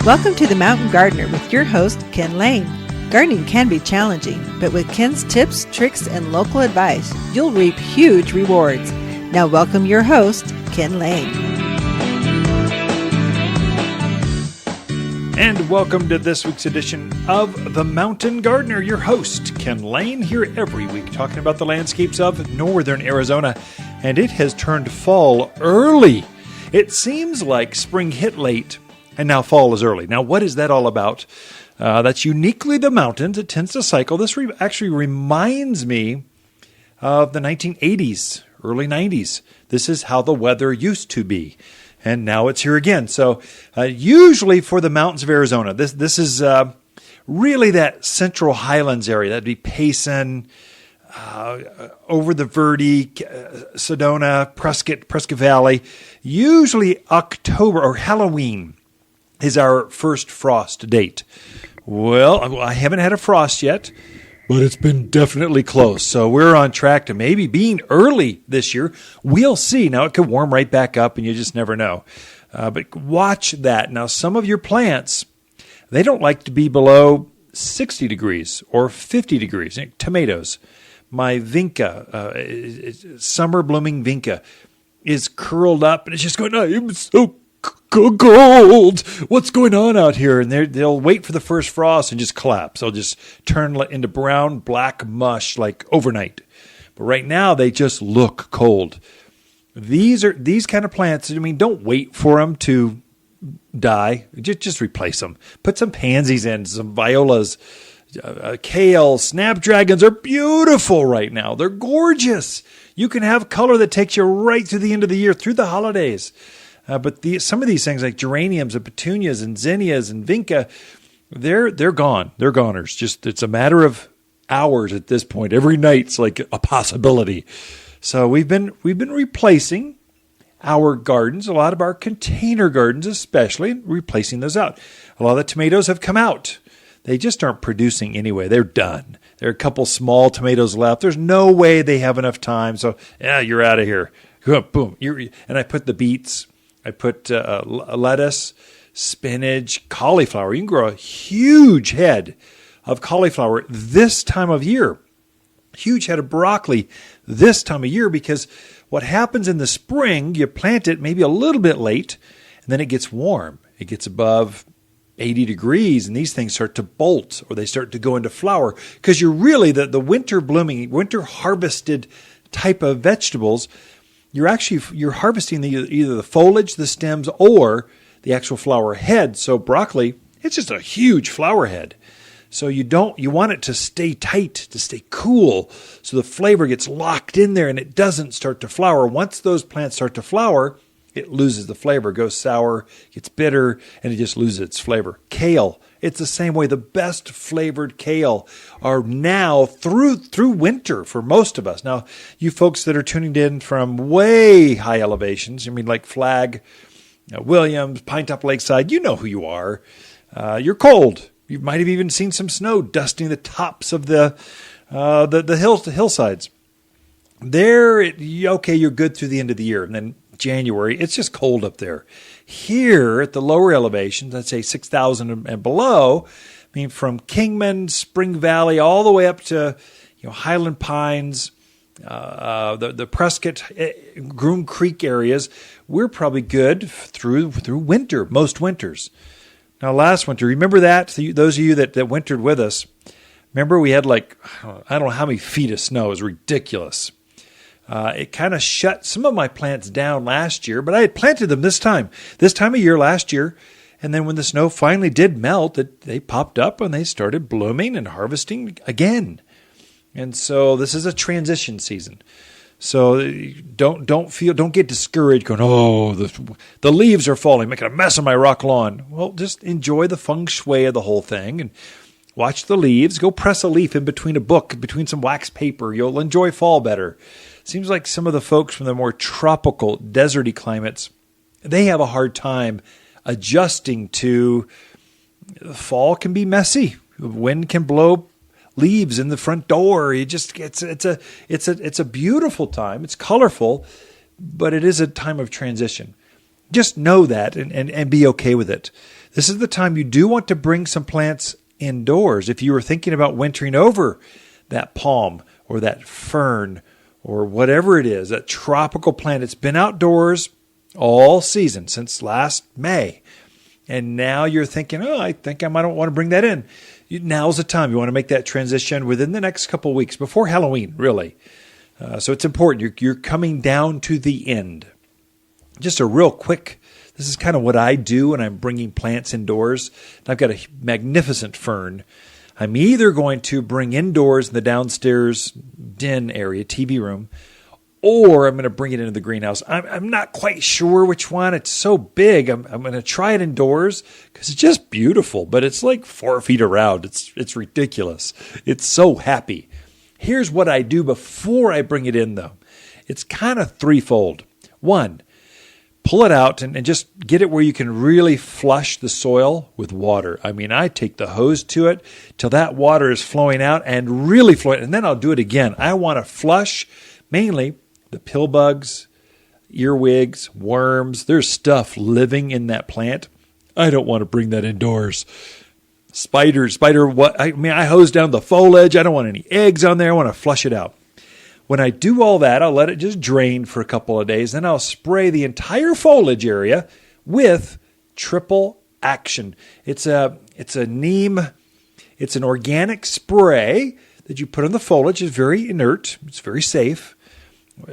Welcome to The Mountain Gardener with your host, Ken Lane. Gardening can be challenging, but with Ken's tips, tricks, and local advice, you'll reap huge rewards. Now welcome your host, Ken Lane. And welcome to this week's edition of The Mountain Gardener, your host, Ken Lane, here every week talking about the landscapes of northern Arizona. And it has turned fall early. It seems like spring hit late, and now fall is early. Now, what is that all about? That's uniquely the mountains. It tends to cycle. This actually reminds me of the 1980s, early 90s. This is how the weather used to be. And now it's here again. So usually for the mountains of Arizona, this is really that central highlands area. That'd be Payson, over the Verde, Sedona, Prescott Valley. Usually October or Halloween is our first frost date. Well, I haven't had a frost yet, but it's been definitely close. So we're on track to maybe being early this year. We'll see. Now, it could warm right back up, and you just never know. But watch that. Now, some of your plants, they don't like to be below 60 degrees or 50 degrees. Tomatoes. My vinca, summer blooming vinca, is curled up, and it's just going, I'm so cold. What's going on out here? And they'll wait for the first frost and just collapse. They'll just turn into brown, black mush like overnight. But right now, they just look cold. These kind of plants, don't wait for them to die. Just replace them. Put some pansies in, some violas. Kale, snapdragons are beautiful right now. They're gorgeous. You can have color that takes you right through the end of the year, through the holidays. But some of these things like geraniums and petunias and zinnias and vinca, they're gone. They're goners. Just it's a matter of hours at this point. Every night's like a possibility. So we've been replacing our gardens, a lot of our container gardens especially, replacing those out. A lot of the tomatoes have come out. They just aren't producing anyway. They're done. There are a couple small tomatoes left. There's no way they have enough time. So, you're out of here. Boom. And I put the beets. I put lettuce, spinach, cauliflower. You can grow a huge head of cauliflower this time of year. Huge head of broccoli this time of year, because what happens in the spring, you plant it maybe a little bit late, and then it gets warm. It gets above 80 degrees, and these things start to bolt, or they start to go into flower, because you're really the winter blooming, winter harvested type of vegetables. You're harvesting either the foliage, the stems, or the actual flower head. So broccoli, it's just a huge flower head. So you want it to stay tight, to stay cool, so the flavor gets locked in there and it doesn't start to flower. Once those plants start to flower, it loses the flavor, goes sour, gets bitter, and it just loses its flavor. Kale, it's the same way. The best flavored kale are now through winter for most of us. Now, you folks that are tuning in from way high elevations, like Flag, Williams, Pinetop Lakeside, you know who you are. You're cold. You might have even seen some snow dusting the tops of the hillsides. You're good through the end of the year, and then January, it's just cold up there. Here at the lower elevations, let's say 6,000 and below, from Kingman, Spring Valley, all the way up to Highland Pines, the Prescott, Groom Creek areas, we're probably good through winter, most winters. Now, last winter, remember that? Those of you that wintered with us, remember we had I don't know how many feet of snow. It was ridiculous. It kind of shut some of my plants down last year, but I had planted them this time of year last year. And then when the snow finally did melt, they popped up and they started blooming and harvesting again. And so this is a transition season. So don't get discouraged going, the leaves are falling, making a mess of my rock lawn. Well, just enjoy the feng shui of the whole thing and watch the leaves. Go press a leaf in between between some wax paper. You'll enjoy fall better. Seems like some of the folks from the more tropical, deserty climates, they have a hard time adjusting to fall can be messy. Wind can blow leaves in the front door. It's a beautiful time. It's colorful, but it is a time of transition. Just know that and be okay with it. This is the time you do want to bring some plants indoors. If you were thinking about wintering over that palm or that fern or whatever it is, that tropical plant, it's been outdoors all season since last May. And now you're thinking, oh, I think I might want to bring that in. Now's the time. You want to make that transition within the next couple of weeks, before Halloween, really. So it's important. You're coming down to the end. Just a real quick, this is kind of what I do when I'm bringing plants indoors. I've got a magnificent fern. I'm either going to bring indoors in the downstairs den area, TV room, or I'm going to bring it into the greenhouse. I'm not quite sure which one. It's so big. I'm going to try it indoors because it's just beautiful, but it's like 4 feet around. It's ridiculous. It's so happy. Here's what I do before I bring it in, though. It's kind of threefold. One, pull it out and just get it where you can really flush the soil with water. I mean, I take the hose to it till that water is flowing out and really flowing, and then I'll do it again. I want to flush mainly the pill bugs, earwigs, worms. There's stuff living in that plant. I don't want to bring that indoors. Spider, what? I hose down the foliage. I don't want any eggs on there. I want to flush it out. When I do all that, I'll let it just drain for a couple of days. Then I'll spray the entire foliage area with triple action. It's an organic spray that you put on the foliage. It's very inert. It's very safe.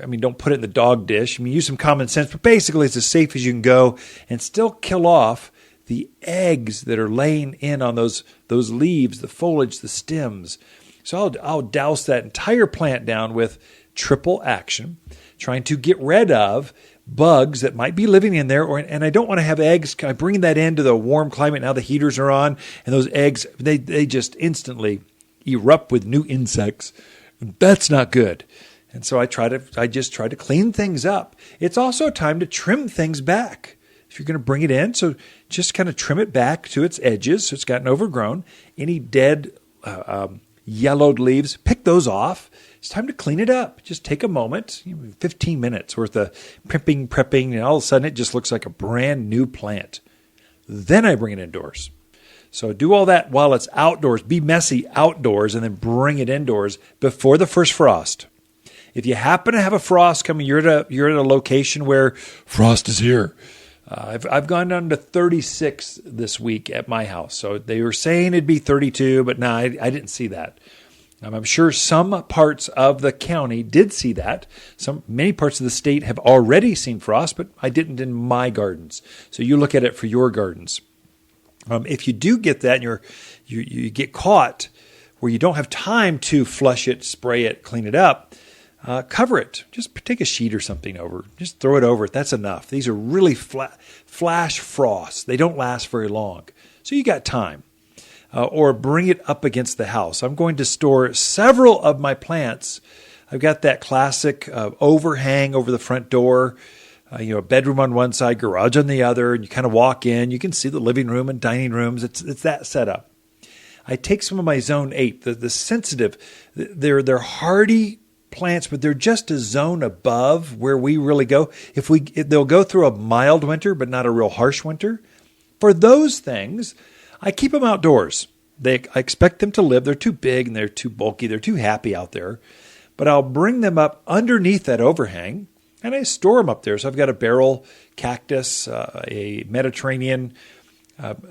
I mean, don't put it in the dog dish. I mean, use some common sense, but basically it's as safe as you can go and still kill off the eggs that are laying in on those leaves, the foliage, the stems. So I'll douse that entire plant down with triple action, trying to get rid of bugs that might be living in there. And I don't want to have eggs. I bring that into the warm climate. Now the heaters are on, and those eggs, they just instantly erupt with new insects. That's not good. And so I just try to clean things up. It's also time to trim things back. If you're going to bring it in, so just kind of trim it back to its edges so it's gotten overgrown. Any dead yellowed leaves, pick those off. It's time to clean it up. Just take a moment, 15 minutes worth of prepping, and all of a sudden it just looks like a brand new plant. Then I bring it indoors. So do all that while it's outdoors. Be messy outdoors and then bring it indoors before the first frost. If you happen to have a frost coming, you're at a location where frost is here. I've gone down to 36 this week at my house. So they were saying it'd be 32, but no, I didn't see that. I'm sure some parts of the county did see that. Many parts of the state have already seen frost, but I didn't in my gardens. So you look at it for your gardens. If you do get that and you get caught where you don't have time to flush it, spray it, clean it up, cover it. Just take a sheet or something over. Just throw it over it. That's enough. These are really flash frosts. They don't last very long. So you got time. Or bring it up against the house. I'm going to store several of my plants. I've got that classic overhang over the front door. A bedroom on one side, garage on the other, and you kind of walk in. You can see the living room and dining rooms. It's that setup. I take some of my Zone 8, the sensitive. They're hardy plants, but they're just a zone above where we really go. They'll go through a mild winter, but not a real harsh winter. For those things, I keep them outdoors. I expect them to live. They're too big and they're too bulky. They're too happy out there. But I'll bring them up underneath that overhang, and I store them up there. So I've got a barrel cactus, a Mediterranean,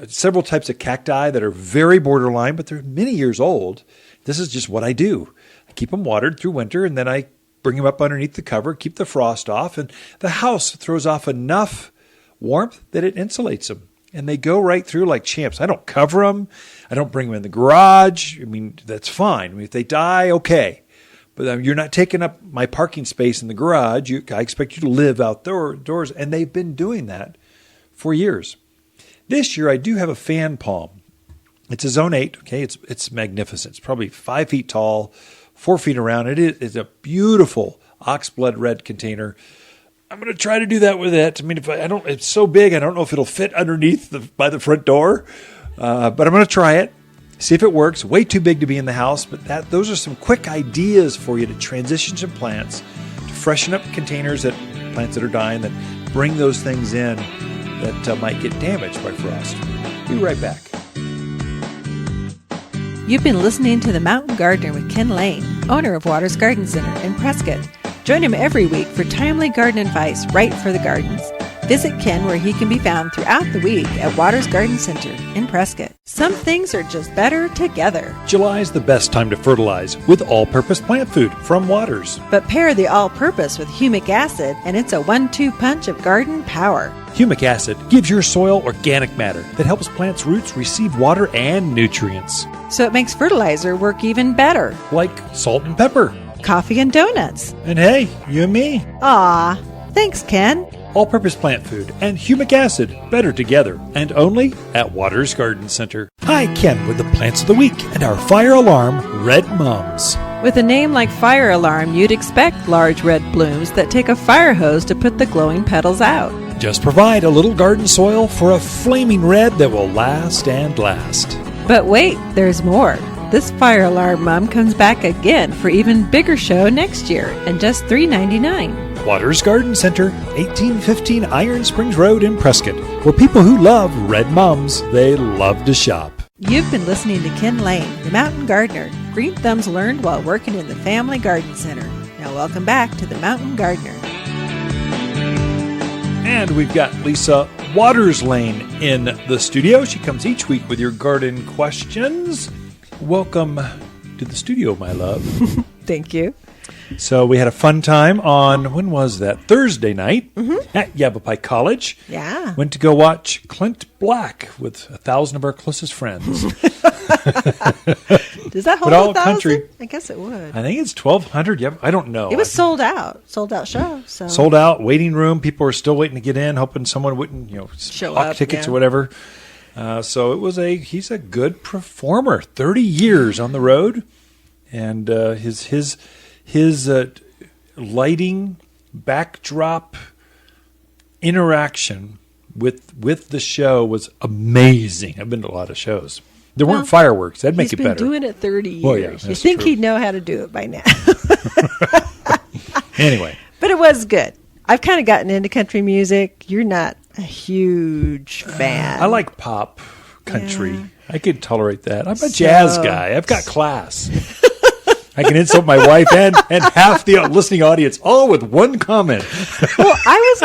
several types of cacti that are very borderline, but they're many years old. This is just what I do. I keep them watered through winter, and then I bring them up underneath the cover, keep the frost off, and the house throws off enough warmth that it insulates them. And they go right through like champs. I don't cover them. I don't bring them in the garage. I mean, that's fine. I mean, if they die, okay. But you're not taking up my parking space in the garage. I expect you to live outdoors. And they've been doing that for years. This year, I do have a fan palm. It's a Zone 8. Okay, it's magnificent. It's probably 5 feet tall, 4 feet around. It's a beautiful oxblood red container. I'm going to try to do that with it. I mean, it's so big, I don't know if it'll fit underneath by the front door, but I'm going to try it, see if it works. Way too big to be in the house, but those are some quick ideas for you to transition some plants, to freshen up plants that are dying, that bring those things in. that might get damaged by frost. Be right back. You've been listening to The Mountain Gardener with Ken Lane, owner of Waters Garden Center in Prescott. Join him every week for timely garden advice right for the gardens. Visit Ken where he can be found throughout the week at Waters Garden Center in Prescott. Some things are just better together. July is the best time to fertilize with all-purpose plant food from Waters. But pair the all-purpose with humic acid, and it's a 1-2 punch of garden power. Humic acid gives your soil organic matter that helps plants' roots receive water and nutrients. So it makes fertilizer work even better. Like salt and pepper. Coffee and donuts. And hey, you and me. Aw, thanks, Ken. All-purpose plant food and humic acid better together, and only at Waters Garden Center. Hi, Ken with the Plants of the Week and our fire alarm, Red Mums. With a name like Fire Alarm, you'd expect large red blooms that take a fire hose to put the glowing petals out. Just provide a little garden soil for a flaming red that will last and last. But wait, there's more. This Fire Alarm Mum comes back again for even bigger show next year and just $3.99. Waters Garden Center, 1815 Iron Springs Road in Prescott, where people who love red mums, they love to shop. You've been listening to Ken Lane, the Mountain Gardener. Green thumbs learned while working in the Family Garden Center. Now welcome back to the Mountain Gardener. And we've got Lisa Waters Lane in the studio. She comes each week with your garden questions. Welcome to the studio, my love. Thank you. So we had a fun time on, when was that? Thursday night at Yavapai College. Yeah. Went to go watch Clint Black with 1,000 of our closest friends. Does that hold 1,000? Country, I guess it would. I think it's 1,200. Yeah, I don't know. It was sold out. Sold out show. So. Sold out, waiting room. People were still waiting to get in, hoping someone wouldn't, show hawk up, tickets or whatever. So he's a good performer. 30 years on the road. And his lighting, backdrop, interaction with the show was amazing. I've been to a lot of shows. There weren't fireworks. That'd make it better. He's been doing it 30 years. Well, yeah, you think true. He'd know how to do it by now. Anyway. But it was good. I've kind of gotten into country music. You're not a huge fan. I like pop, country. Yeah. I could tolerate that. I'm a jazz guy. I've got class. I can insult my wife and half the listening audience, all with one comment. Well, I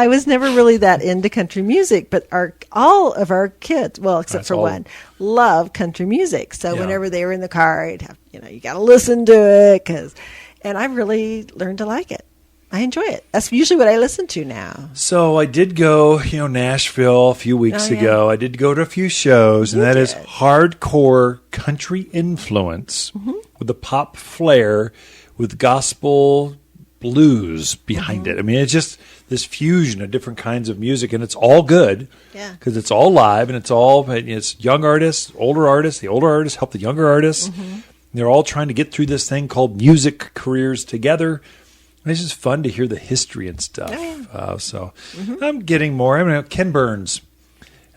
was never really that into country music, but all of our kids, well, except for one, love country music. So whenever they were in the car, I'd have, you got to listen to it, and I've really learned to like it. I enjoy it. That's usually what I listen to now. So I did go, Nashville a few weeks ago. I did go to a few shows, and that is hardcore country influence with the pop flair with gospel blues behind it. I mean, it's just this fusion of different kinds of music, and it's all good because it's all live, and it's young artists, older artists. The older artists help the younger artists. They're all trying to get through this thing called music careers together. It's just fun to hear the history and stuff. So I'm getting more. Ken Burns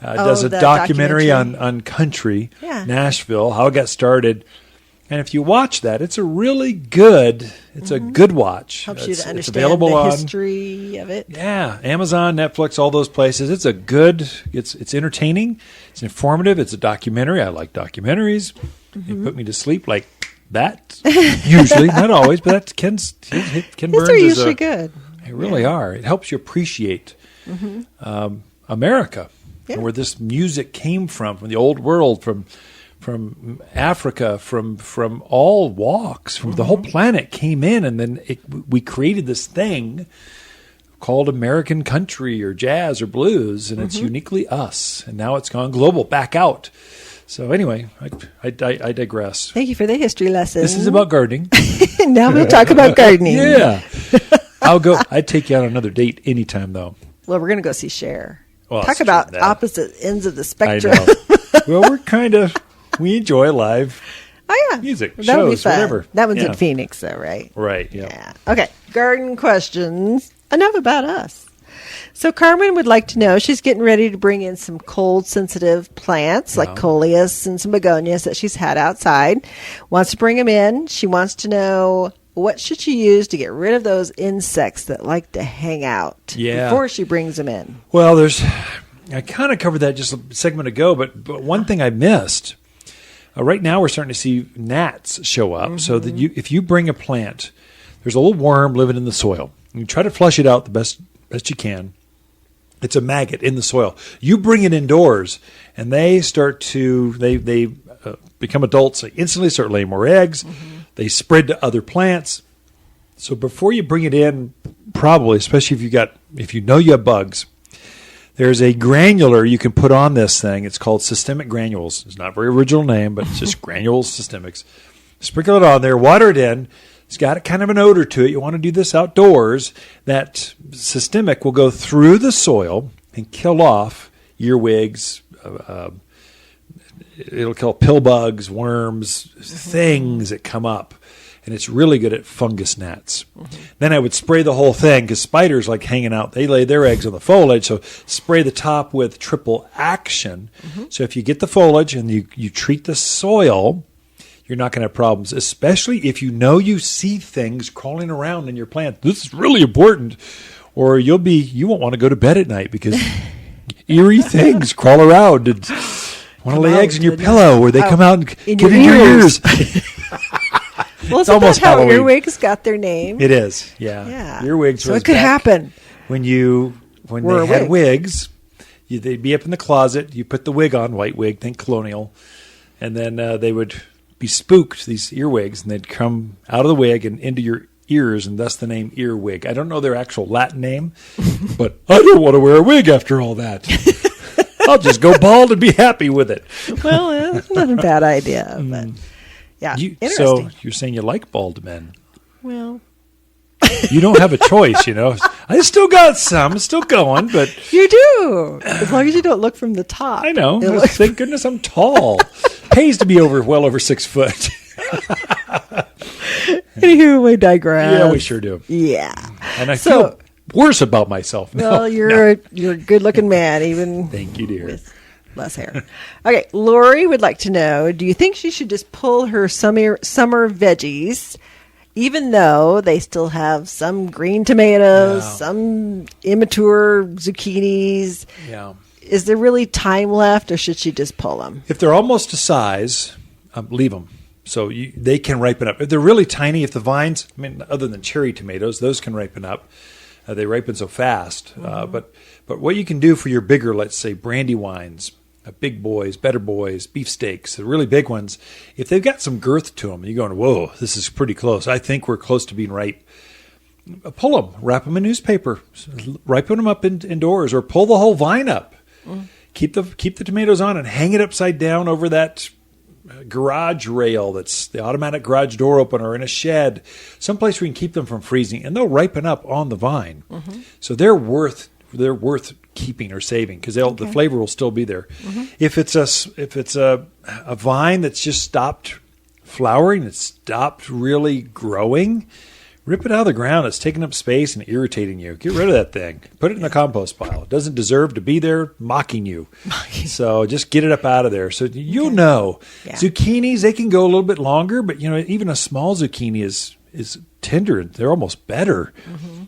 does a documentary on country, Nashville, how it got started. And if you watch that, it's a really good, a good watch. Helps you to understand it's available the history of it. Yeah, Amazon, Netflix, all those places. It's it's entertaining, it's informative, it's a documentary. I like documentaries. They put me to sleep like that. Usually, not always, but that's Ken Burns. These are usually good. They really are. It helps you appreciate America and where this music came from the old world, from Africa, from all walks, from the whole planet came in, and then we created this thing called American country or jazz or blues, and it's uniquely us. And now it's gone global, back out. So anyway, I digress. Thank you for the history lesson. This is about gardening. Now we'll talk about gardening. Yeah. I'd take you on another date anytime, though. Well, we're going to go see Cher. Well, talk about opposite ends of the spectrum. I know. Well, we enjoy live music, that'll shows, be fun. Whatever. That one's in Phoenix, though, right? Right, yeah. Okay, garden questions. Enough about us. So Carmen would like to know, she's getting ready to bring in some cold-sensitive plants like coleus and some begonias that she's had outside. Wants to bring them in. She wants to know what should she use to get rid of those insects that like to hang out before she brings them in? Well, I kind of covered that just a segment ago, but one thing I missed. Right now, we're starting to see gnats show up. So that if you bring a plant, there's a little worm living in the soil. You try to flush it out the best you can. It's a maggot in the soil. You bring it indoors, and they start to they become adults. They instantly start laying more eggs. They spread to other plants. So before you bring it in, probably, especially if you know you have bugs, there's a granular you can put on this thing. It's called systemic granules. It's not a very original name, but it's just granules systemics. Sprinkle it on there, water it in. It's got kind of an odor to it. You want to do this outdoors. That systemic will go through the soil and kill off earwigs. It'll kill pill bugs, worms, things that come up. And it's really good at fungus gnats. Then I would spray the whole thing because spiders like hanging out. They lay their eggs on the foliage. So spray the top with triple action. So if you get the foliage and you treat the soil, you're not going to have problems, especially if you know you see things crawling around in your plant. This is really important, or you won't want to go to bed at night because eerie things crawl around and want to lay eggs in your pillow, or they come out and get in your ears. Well, isn't that how earwigs got their name? It is, yeah. Earwigs. So it could happen when they had wigs. They'd be up in the closet. You put the wig on, white wig, think colonial, and then they would be spooked, these earwigs, and they'd come out of the wig and into your ears, and thus the name earwig. I don't know their actual Latin name, but I don't want to wear a wig after all that. I'll just go bald and be happy with it. Well, that's not a bad idea, but yeah, interesting. So you're saying you like bald men? Well, you don't have a choice, I still got some, it's still going, but you do, as long as you don't look from the top. I know. Thank goodness I'm tall. Pays to be well over 6 foot. Anywho, we digress. Yeah, we sure do. Yeah, and I feel worse about myself now. Well, you're a good-looking man, even. Thank you, dear. With less hair. Okay, Lori would like to know: do you think she should just pull her summer veggies, even though they still have some green tomatoes, some immature zucchinis? Yeah. Is there really time left, or should she just pull them? If they're almost to size, leave them. So they can ripen up. If they're really tiny, if the vines, other than cherry tomatoes, those can ripen up. They ripen so fast. But what you can do for your bigger, let's say, brandy wines, big boys, better boys, beefsteaks, the really big ones, if they've got some girth to them, you're going, whoa, this is pretty close. I think we're close to being ripe. Pull them, wrap them in newspaper, ripen them up indoors, or pull the whole vine up. Keep the tomatoes on and hang it upside down over that garage rail that's the automatic garage door opener in a shed, someplace where you can keep them from freezing, and they'll ripen up on the vine. So they're worth keeping or saving because the flavor will still be there. If it's a vine that's just stopped flowering, it's stopped really growing, rip it out of the ground. It's taking up space and irritating you. Get rid of that thing. Put it in the compost pile. It doesn't deserve to be there mocking you. So just get it up out of there. So you'll know. Yeah. Zucchinis, they can go a little bit longer, but even a small zucchini is tender. They're almost better.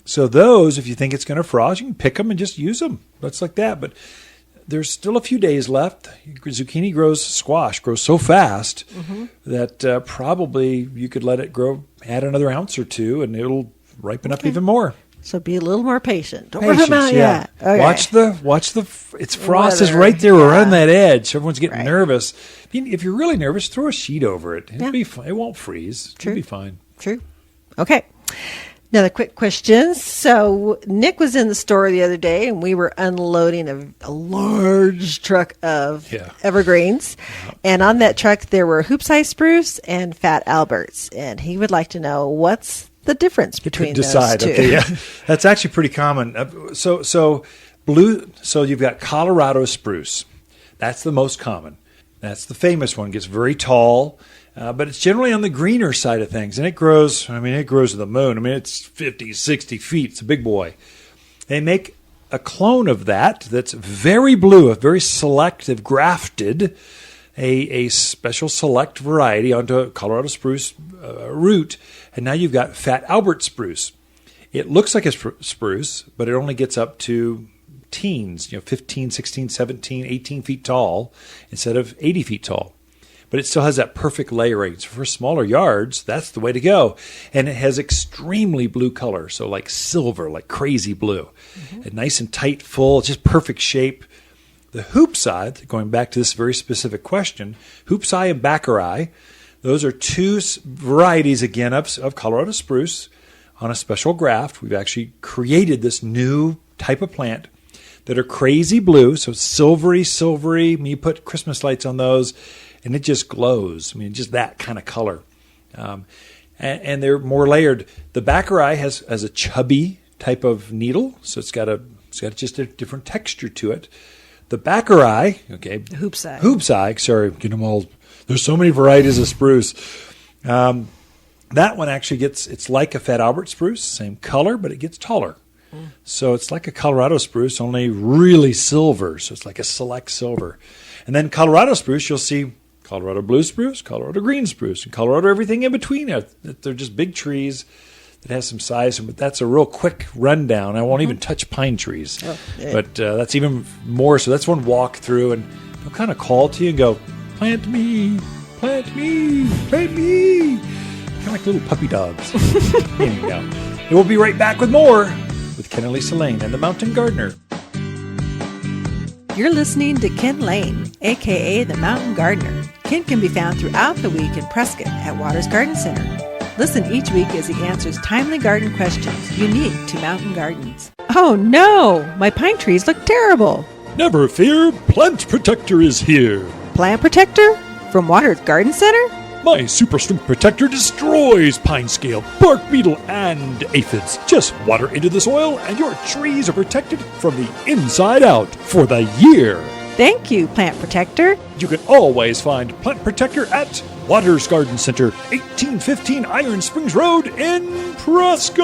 So those, if you think it's going to frost, you can pick them and just use them. That's like that. But there's still a few days left. Squash grows so fast that probably you could let it grow, add another ounce or two, and it'll ripen up even more. So be a little more patient. Don't rip them out yet. Okay. Watch the. It's frost is right there. We're on that edge. Everyone's getting nervous. If you're really nervous, throw a sheet over it. It'll be fine. It won't freeze. It'll be fine. True. Okay. Another quick question. So Nick was in the store the other day, and we were unloading a large truck of evergreens. And on that truck, there were hoop-sized spruce and fat Alberts. And he would like to know what's the difference between those two. Okay, yeah. That's actually pretty common. So you've got Colorado spruce. That's the most common. That's the famous one. It gets very tall. But it's generally on the greener side of things, and it grows to the moon. It's 50, 60 feet. It's a big boy. They make a clone of that's very blue, a very selective, grafted a special select variety onto a Colorado spruce root, and now you've got Fat Albert spruce. It looks like a spruce, but it only gets up to teens, 15, 16, 17, 18 feet tall instead of 80 feet tall. But it still has that perfect layering. So for smaller yards, that's the way to go. And it has extremely blue color, so like silver, like crazy blue. And nice and tight, full, just perfect shape. The hoop's eye, going back to this very specific question, hoop's eye and backer eye, those are two varieties, again, of Colorado spruce on a special graft. We've actually created this new type of plant that are crazy blue, so silvery. When you put Christmas lights on those, and it just glows. I mean, just that kind of color. And they're more layered. The backer eye has a chubby type of needle, so it's got just a different texture to it. The backer eye, okay. Hoop's eye. Sorry, get them all. There's so many varieties of spruce. That one actually it's like a Fat Albert spruce, same color, but it gets taller. So it's like a Colorado spruce, only really silver. So it's like a select silver. And then Colorado spruce, you'll see Colorado blue spruce, Colorado green spruce, and Colorado everything in between. They're just big trees that has some size, but that's a real quick rundown. I won't even touch pine trees. Oh, yeah. But that's even more. So that's one walk through, and they'll kind of call to you and go, plant me, plant me, plant me. Kind of like little puppy dogs. Anyhow, and we'll be right back with more with Ken and Lisa Lane and the Mountain Gardener. You're listening to Ken Lane, a.k.a. the Mountain Gardener. Ken can be found throughout the week in Prescott at Waters Garden Center. Listen each week as he answers timely garden questions unique to mountain gardens. Oh no! My pine trees look terrible! Never fear, Plant Protector is here. Plant Protector? From Waters Garden Center? My Super Strength Protector destroys pine scale, bark beetle, and aphids. Just water into the soil and your trees are protected from the inside out for the year. Thank you, Plant Protector. You can always find Plant Protector at Waters Garden Center, 1815 Iron Springs Road in Prescott.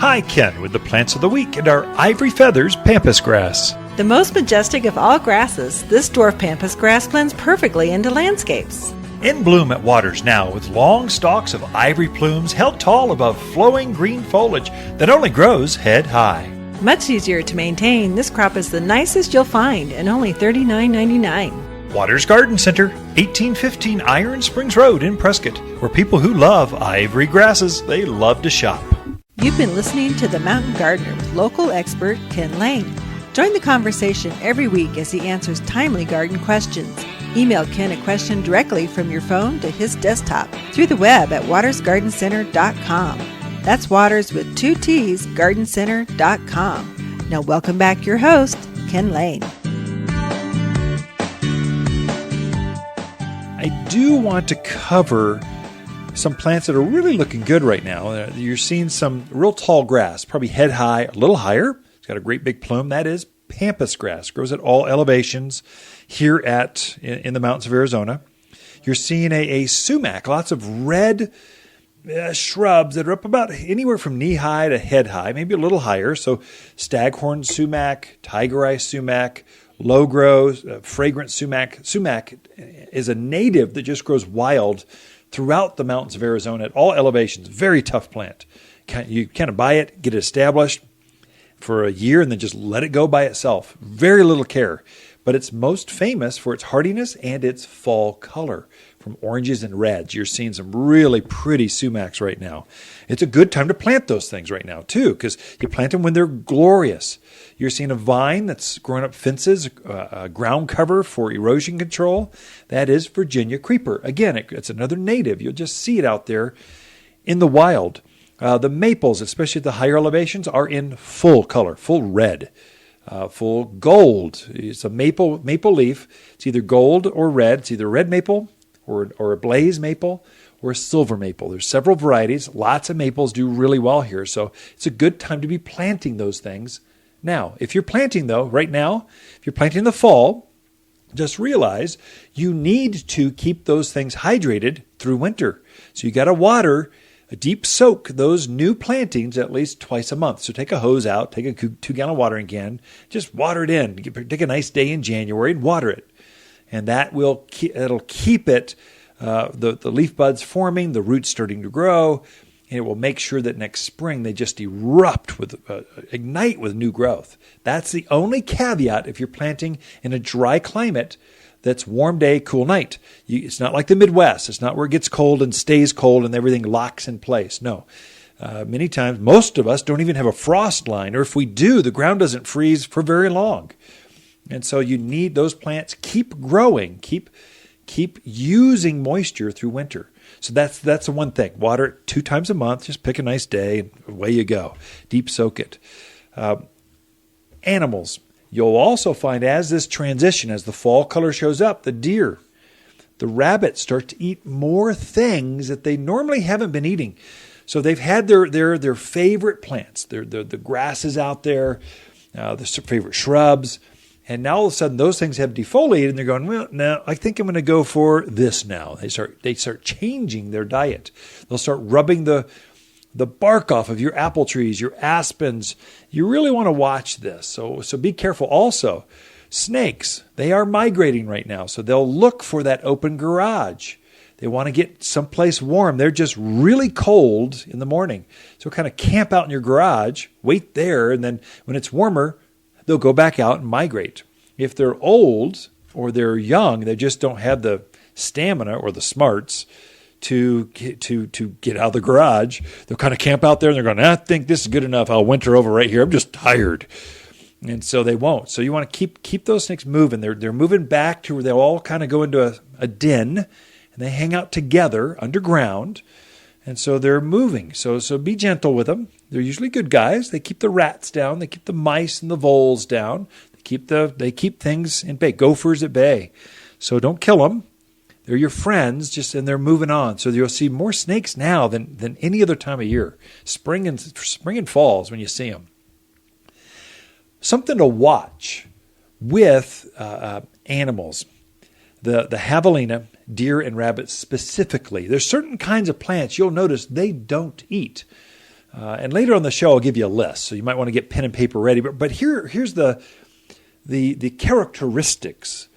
Hi, Ken, with the plants of the week and our Ivory Feathers Pampas grass. The most majestic of all grasses, this dwarf pampas grass blends perfectly into landscapes. In bloom at Waters now, with long stalks of ivory plumes held tall above flowing green foliage that only grows head high. Much easier to maintain, this crop is the nicest you'll find and only $39.99. Waters Garden Center, 1815 Iron Springs Road in Prescott, where people who love ivory grasses, they love to shop. You've been listening to The Mountain Gardener with local expert Ken Lane. Join the conversation every week as he answers timely garden questions. Email Ken a question directly from your phone to his desktop through the web at watersgardencenter.com. That's Waters with 2 T's, gardencenter.com. Now welcome back your host, Ken Lane. I do want to cover some plants that are really looking good right now. You're seeing some real tall grass, probably head high, a little higher. It's got a great big plume. That is pampas grass. Grows at all elevations here in the mountains of Arizona. You're seeing a sumac, lots of red shrubs that are up about anywhere from knee high to head high, maybe a little higher. So staghorn sumac, tiger eye sumac, low grow, fragrant sumac. Sumac is a native that just grows wild throughout the mountains of Arizona at all elevations. Very tough plant. You kind of buy it, get it established for a year, and then just let it go by itself. Very little care. But it's most famous for its hardiness and its fall color, from oranges and reds. You're seeing some really pretty sumacs right now. It's a good time to plant those things right now, too, because you plant them when they're glorious. You're seeing a vine that's growing up fences, ground cover for erosion control. That is Virginia creeper. Again, it's another native. You'll just see it out there in the wild. The maples, especially at the higher elevations, are in full color, full red. Full gold. It's a maple leaf. It's either gold or red. It's either red maple or a blaze maple or a silver maple. There's several varieties. Lots of maples do really well here. So it's a good time to be planting those things now. If you're planting, though, right now, if you're planting in the fall, just realize you need to keep those things hydrated through winter. So you got to water deep soak those new plantings at least twice a month. So take a hose out, take a 2-gallon watering can, just water it in. Take a nice day in January and water it. And that it'll keep it, the leaf buds forming, the roots starting to grow, and it will make sure that next spring they just ignite with new growth. That's the only caveat if you're planting in a dry climate that's warm day, cool night. It's not like the Midwest. It's not where it gets cold and stays cold and everything locks in place. No. Many times, most of us don't even have a frost line, or if we do, the ground doesn't freeze for very long. And so you need those plants keep growing, keep using moisture through winter. So that's the one thing. Water it 2 times a month. Just pick a nice day and away you go. Deep soak it. Animals. You'll also find as this transition, as the fall color shows up, the deer, the rabbits start to eat more things that they normally haven't been eating. So they've had their favorite plants, the grasses out there, their favorite shrubs. And now all of a sudden those things have defoliated and they're going, well, no, I think I'm going to go for this now. They start changing their diet. They'll start rubbing the bark off of your apple trees, your aspens. You really want to watch this. So be careful. Also, snakes, they are migrating right now. So they'll look for that open garage. They want to get someplace warm. They're just really cold in the morning. So kind of camp out in your garage, wait there, and then when it's warmer, they'll go back out and migrate. If they're old or they're young, they just don't have the stamina or the smarts to get out of the garage. They'll kind of camp out there and they're going, I think this is good enough. I'll winter over right here. I'm just tired. And so they won't. So you want to keep those snakes moving. They're moving back to where they'll all kind of go into a den and they hang out together underground. And so they're moving. So be gentle with them. They're usually good guys. They keep the rats down. They keep the mice and the voles down. They keep things in bay. Gophers at bay. So don't kill them. They're your friends, and they're moving on. So you'll see more snakes now than any other time of year. Spring and fall is when you see them. Something to watch with animals. The javelina, deer and rabbits specifically. There's certain kinds of plants you'll notice they don't eat. And later on the show, I'll give you a list. So you might want to get pen and paper ready. But here's the characteristics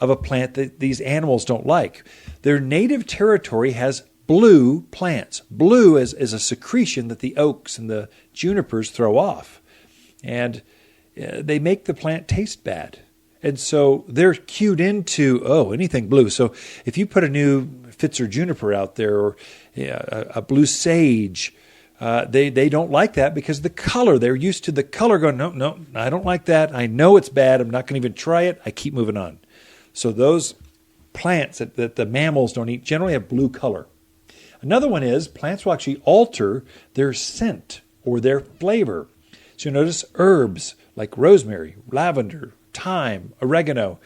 of a plant that these animals don't like. Their native territory has blue plants. Blue is a secretion that the oaks and the junipers throw off. And they make the plant taste bad. And so they're cued into, anything blue. So if you put a new Pfister juniper out there or a blue sage, they don't like that because the color, they're used to the color going, no, I don't like that. I know it's bad. I'm not going to even try it. I keep moving on. So those plants that the mammals don't eat generally have blue color. Another one is plants will actually alter their scent or their flavor. So you notice herbs like rosemary, lavender, thyme, oregano.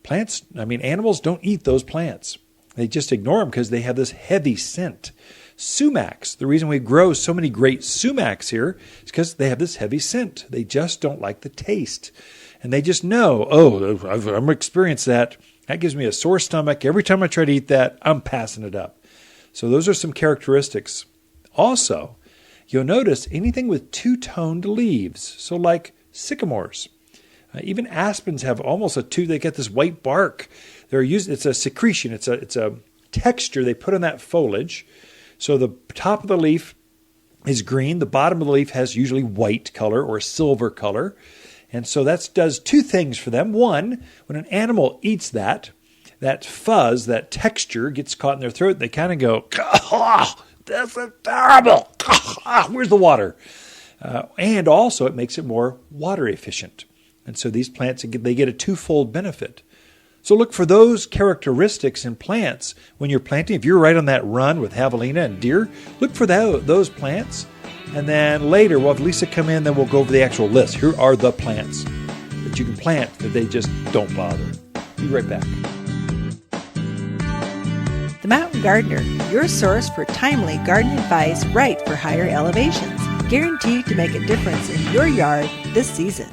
Animals don't eat those plants. They just ignore them because they have this heavy scent. Sumacs, the reason we grow so many great sumacs here is because they have this heavy scent. They just don't like the taste. And they just know, I'm experienced that. That gives me a sore stomach. Every time I try to eat that, I'm passing it up. So those are some characteristics. Also, you'll notice anything with two-toned leaves. So like sycamores. Even aspens have almost they get this white bark. It's a secretion. It's a texture they put on that foliage. So the top of the leaf is green. The bottom of the leaf has usually white color or silver color. And so that does two things for them. One, when an animal eats that fuzz, that texture gets caught in their throat, they kind of go, this is terrible. Where's the water? And also it makes it more water efficient. And so these plants, they get a twofold benefit. So look for those characteristics in plants when you're planting. If you're right on that run with javelina and deer, look for those plants. And then later, we'll have Lisa come in, then we'll go over the actual list. Here are the plants that you can plant that they just don't bother. Be right back. The Mountain Gardener, your source for timely garden advice right for higher elevations. Guaranteed to make a difference in your yard this season.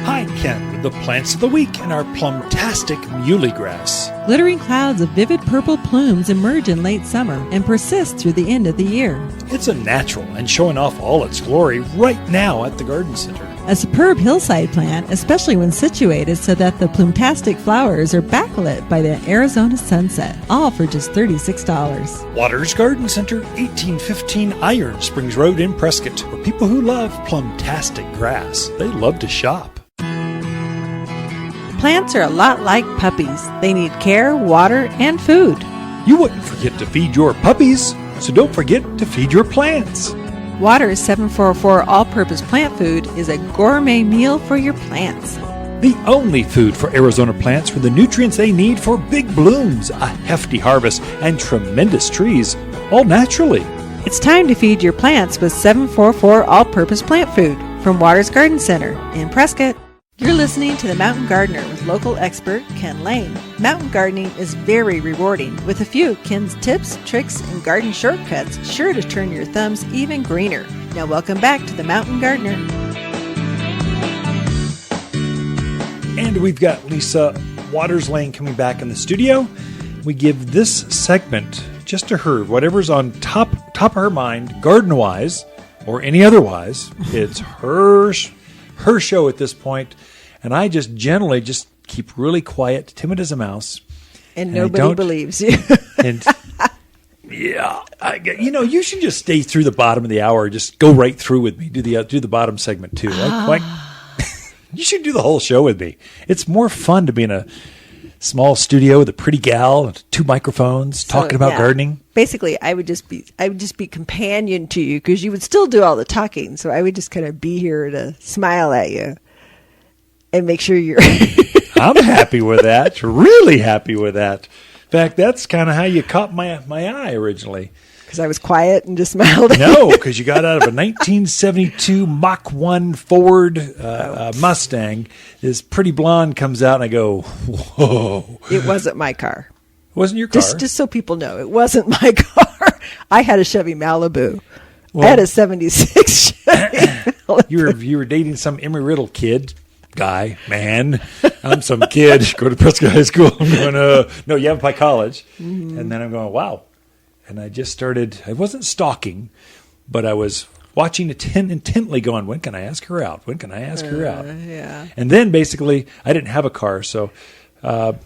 Hi, Ken, with the plants of the week and our plumtastic muley grass. Glittering clouds of vivid purple plumes emerge in late summer and persist through the end of the year. It's a natural and showing off all its glory right now at the garden center. A superb hillside plant, especially when situated so that the plumtastic flowers are backlit by the Arizona sunset, all for just $36. Waters Garden Center, 1815 Iron Springs Road in Prescott. For people who love plumtastic grass, they love to shop. Plants are a lot like puppies. They need care, water, and food. You wouldn't forget to feed your puppies, so don't forget to feed your plants. Water's 744 all-purpose plant food is a gourmet meal for your plants. The only food for Arizona plants for the nutrients they need for big blooms, a hefty harvest, and tremendous trees, all naturally. It's time to feed your plants with 744 all-purpose plant food from Waters Garden Center in Prescott. You're listening to The Mountain Gardener with local expert Ken Lane. Mountain gardening is very rewarding, with a few Ken's tips, tricks, and garden shortcuts sure to turn your thumbs even greener. Now welcome back to The Mountain Gardener. And we've got Lisa Waters Lane coming back in the studio. We give this segment just to her, whatever's on top of her mind, garden-wise or any otherwise. It's her show at this point, and I just generally just keep really quiet, timid as a mouse, and nobody believes you. And yeah, you should just stay through the bottom of the hour. Just go right through with me. Do the bottom segment too. Like you should do the whole show with me. It's more fun to be in a small studio with a pretty gal and 2 microphones talking about gardening. Basically, I would just be companion to you because you would still do all the talking. So I would just kind of be here to smile at you and make sure you're. I'm happy with that. Really happy with that. In fact, that's kind of how you caught my eye originally. Because I was quiet and just smiled. No, because you got out of a 1972 Mach 1 Ford Mustang. This pretty blonde comes out, and I go, whoa. It wasn't my car. It wasn't your car? Just so people know, it wasn't my car. I had a Chevy Malibu. Well, I had a 76 Chevy Malibu. You were dating some Emory Riddle kid. Guy, man, I'm some kid, go to Prescott High School. I'm going, no, Yavapai College. Mm-hmm. And then I'm going, wow. And I just started, I wasn't stalking, but I was watching intently going, when can I ask her out? When can I ask her out? Yeah. And then basically, I didn't have a car, so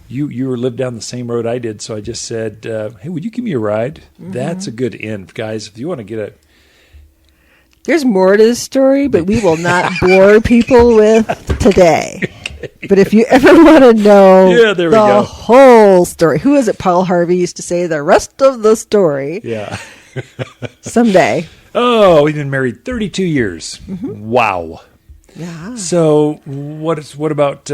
you lived down the same road I did, so I just said, hey, would you give me a ride? Mm-hmm. That's a good end, guys. If you want to get a... There's more to this story, but we will not bore people with today. Okay. But if you ever want to know the whole story, who is it? Paul Harvey used to say the rest of the story. Yeah. Someday. Oh, we've been married 32 years. Mm-hmm. Wow. Yeah. So what about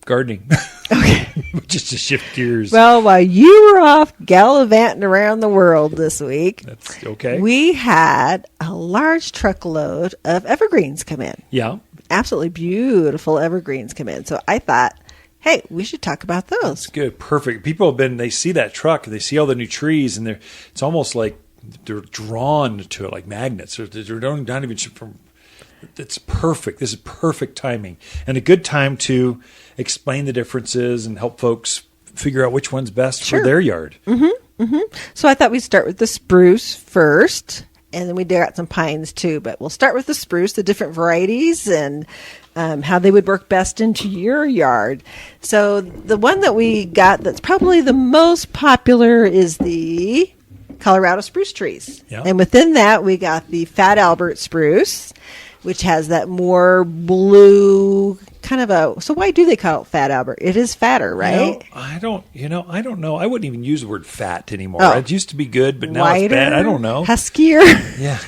gardening? Okay. Just to shift gears. Well, while you were off gallivanting around the world this week, that's okay. We had a large truckload of evergreens come in. Yeah. Absolutely beautiful evergreens come in. So I thought, hey, we should talk about those. That's good. Perfect. People they see that truck, they see all the new trees, and it's almost like they're drawn to it like magnets. They're not even from. It's perfect. This is perfect timing and a good time to explain the differences and help folks figure out which one's best for their yard. Mm-hmm. Mm-hmm. So I thought we'd start with the spruce first, and then we got some pines too. But we'll start with the spruce, the different varieties, and how they would work best into your yard. So the one that we got that's probably the most popular is the Colorado spruce trees. Yeah. And within that, we got the Fat Albert spruce, which has that more blue kind of a... So why do they call it Fat Albert? It is fatter, right? I don't know. I wouldn't even use the word fat anymore. Oh. It used to be good, but now Wider, it's bad. I don't know. Huskier? Yeah.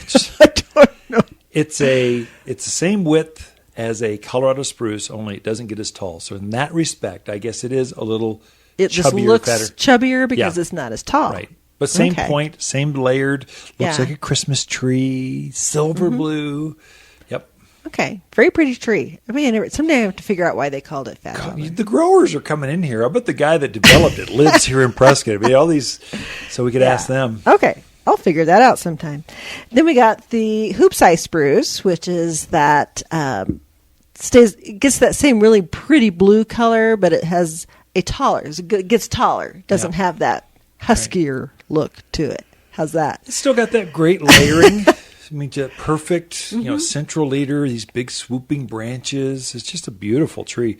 I don't know. It's the same width as a Colorado spruce, only it doesn't get as tall. So in that respect, I guess it is a little chubbier, just looks fatter. Chubbier because it's not as tall. Right. But same point, same layered, looks like a Christmas tree, silver blue. Yep. Okay. Very pretty tree. I mean, someday I have to figure out why they called it Fat Albert. The growers are coming in here. I bet the guy that developed it lives here in Prescott. I mean, all these, so we could ask them. Okay. I'll figure that out sometime. Then we got the hoop size spruce, which is that it gets that same really pretty blue color, but it has it gets taller. Doesn't have that huskier look to it. How's that? It's still got that great layering. I mean, perfect, central leader, these big swooping branches. It's just a beautiful tree.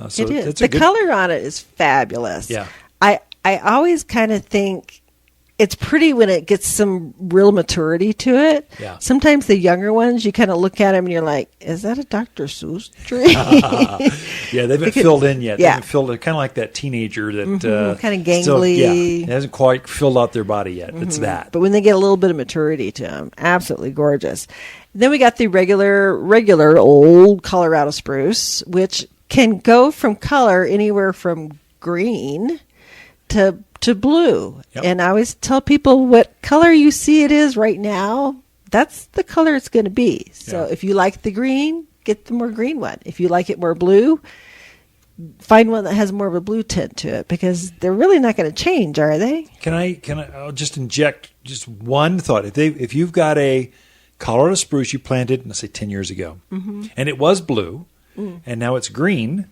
So it is. The color on it is fabulous. Yeah. I always kind of think it's pretty when it gets some real maturity to it. Yeah. Sometimes the younger ones, you kind of look at them and you're like, is that a Dr. Seuss tree? Yeah, they haven't filled in yet. Yeah. They haven't filled it. Kind of like that teenager that kind of gangly. It hasn't quite filled out their body yet. It's that. But when they get a little bit of maturity to them, absolutely gorgeous. Then we got the regular old Colorado spruce, which can go from color anywhere from green to blue. Yep. And I always tell people what color you see it is right now, that's the color it's going to be. So if you like the green, get the more green one. If you like it more blue, find one that has more of a blue tint to it, because they're really not going to change, are they? Can I I'll just inject just one thought. If you've got a Colorado spruce you planted, let's say 10 years ago, and it was blue, and now it's green,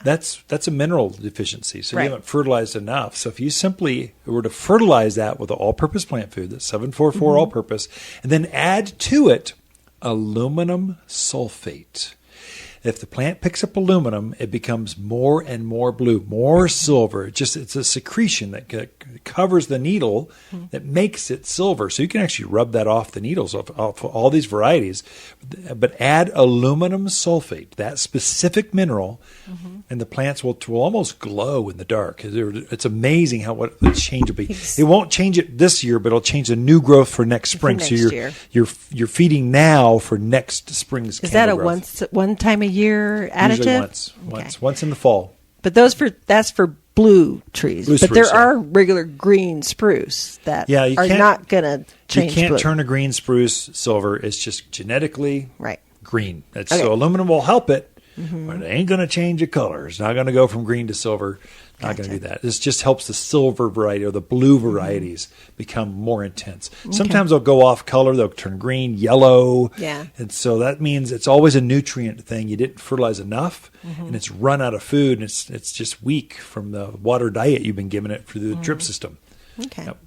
that's a mineral deficiency. So you haven't fertilized enough. So if you simply were to fertilize that with an all-purpose plant food, that's 744 all-purpose, and then add to it aluminum sulfate. If the plant picks up aluminum, it becomes more and more blue, more silver. It's a secretion that covers the needle that makes it silver. So you can actually rub that off the needles of all these varieties. But add aluminum sulfate, that specific mineral, and the plants will almost glow in the dark. It's amazing what the change will be. It won't change it this year, but it'll change the new growth for next spring. For next you're feeding now for next spring's Is that a growth. one time a year additive? Usually once in the fall. But that's for blue trees. Blue but spruce, there are regular green spruce that are not going to change. You can't blue. turn a green spruce silver. It's just genetically green. So aluminum will help it, but it ain't going to change the color. It's not going to go from green to silver. Not going to do that. This just helps the silver variety or the blue varieties become more intense. Sometimes they'll go off color. They'll turn green, yellow. Yeah. And so that means it's always a nutrient thing. You didn't fertilize enough, and it's run out of food, and it's just weak from the water diet you've been giving it through the drip system. Okay. Yep.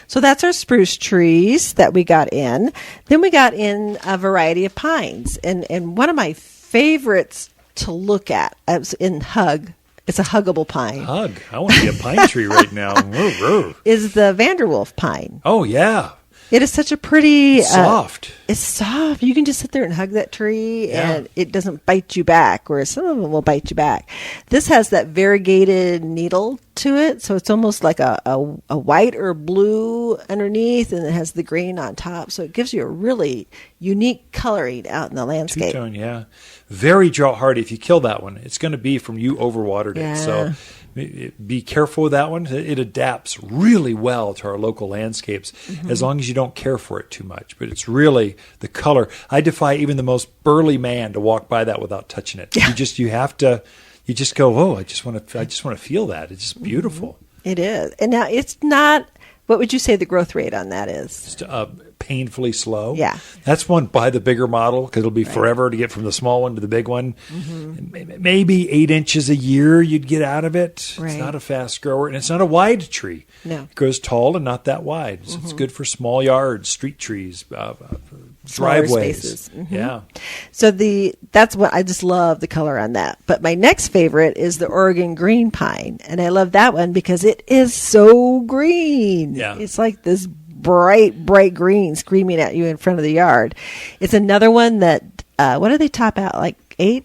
So that's our spruce trees that we got in. Then we got in a variety of pines. And one of my favorites to look at in hug, it's a huggable pine. Hug. I want to be a pine tree right now. Is the Vanderwolf pine. Oh, yeah. It is such a pretty... soft. It's soft. You can just sit there and hug that tree, and it doesn't bite you back, whereas some of them will bite you back. This has that variegated needle to it, so it's almost like a white or blue underneath, and it has the green on top, so it gives you a really unique coloring out in the landscape. Two-tone, yeah. Very drought hardy. If you kill that one, it's going to be from you overwatered it. So be careful with that one. It adapts really well to our local landscapes as long as you don't care for it too much. But it's really the color. I defy even the most burly man to walk by that without touching it. Yeah. You just go, oh, I just want to feel that. It's just beautiful. It is. And now it's not, what would you say the growth rate on that is? Just painfully slow. Yeah. That's one, buy the bigger model, because it'll be forever to get from the small one to the big one. Maybe 8 inches a year you'd get out of it. Right. It's not a fast grower, and it's not a wide tree. No. It grows tall and not that wide. So it's good for small yards, street trees, driveways. Yeah. So that's what I just love the color on that. But my next favorite is the Oregon green pine, and I love that one because it is so green. Yeah. It's like this bright green screaming at you in front of the yard. It's another one that what do they top out, like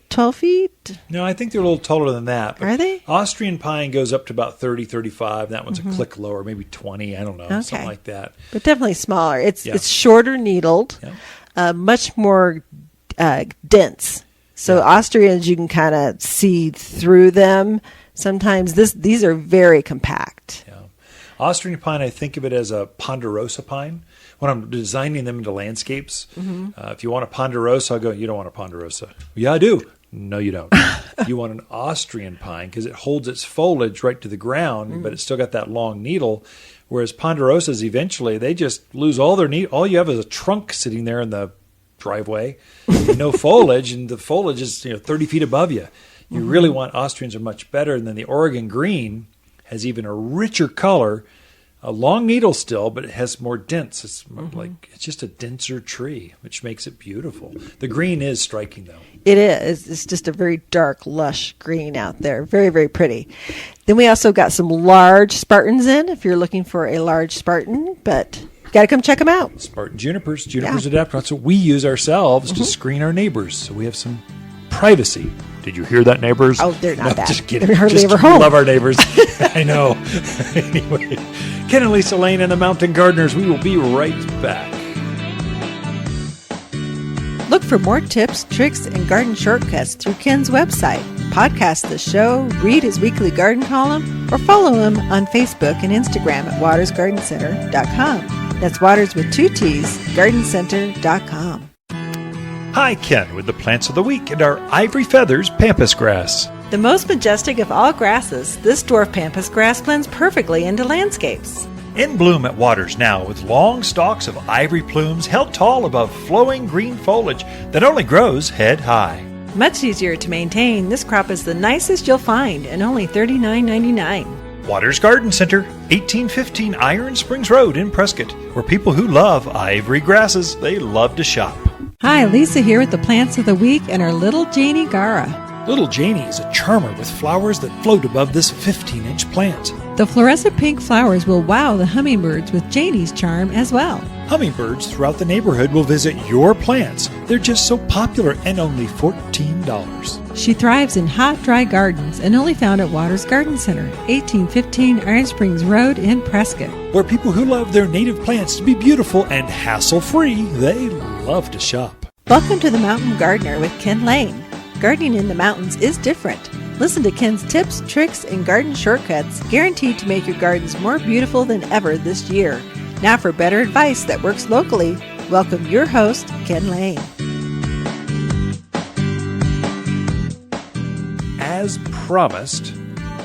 12 feet? No, I think they're a little taller than that. Are they? Austrian pine goes up to about 30, 35. That one's a click lower, maybe 20. I don't know, something like that. But definitely smaller. It's shorter needled, much more dense. So Austrians, you can kind of see through them. Sometimes these are very compact. Yeah. Austrian pine, I think of it as a ponderosa pine. When I'm designing them into landscapes, if you want a ponderosa, I'll go, you don't want a ponderosa. Yeah, I do. No, you don't. You want an Austrian pine because it holds its foliage right to the ground, but it's still got that long needle. Whereas ponderosas, eventually, they just lose all their needle. All you have is a trunk sitting there in the driveway, and no foliage, and the foliage is 30 feet above you. You really want Austrians are much better, and then the Oregon green has even a richer color, a long needle still, but it has more dense. It's it's just a denser tree, which makes it beautiful. The green is striking, though. It is. It's just a very dark, lush green out there. Very, very pretty. Then we also got some large Spartans in, if you're looking for a large Spartan, but you got to come check them out. Spartan junipers adapt. That's what we use ourselves to screen our neighbors, so we have some privacy. Did you hear that, neighbors? Oh, they're not bad. Just kidding. They're hardly ever home. We love our neighbors. I know. Anyway, Ken and Lisa Lane and the Mountain Gardeners. We will be right back. Look for more tips, tricks, and garden shortcuts through Ken's website. Podcast the show, read his weekly garden column, or follow him on Facebook and Instagram at watersgardencenter.com. That's Waters with 2 T's, gardencenter.com. Hi, Ken, with the plants of the week and our Ivory Feathers pampas grass. The most majestic of all grasses, this dwarf pampas grass blends perfectly into landscapes. In bloom at Waters now, with long stalks of ivory plumes held tall above flowing green foliage that only grows head high. Much easier to maintain, this crop is the nicest you'll find, and only $39.99. Waters Garden Center, 1815 Iron Springs Road in Prescott, where people who love ivory grasses, they love to shop. Hi, Lisa here with the plants of the week and our little Janie Gara. Little Janie is a charmer with flowers that float above this 15-inch plant. The fluorescent pink flowers will wow the hummingbirds with Janie's charm as well. Hummingbirds throughout the neighborhood will visit your plants. They're just so popular and only $14. She thrives in hot, dry gardens and only found at Waters Garden Center, 1815 Iron Springs Road in Prescott. Where people who love their native plants to be beautiful and hassle-free, they love to shop. Welcome to the Mountain Gardener with Ken Lane. Gardening in the mountains is different. Listen to Ken's tips, tricks, and garden shortcuts guaranteed to make your gardens more beautiful than ever this year. Now for better advice that works locally, welcome your host, Ken Lane. As promised,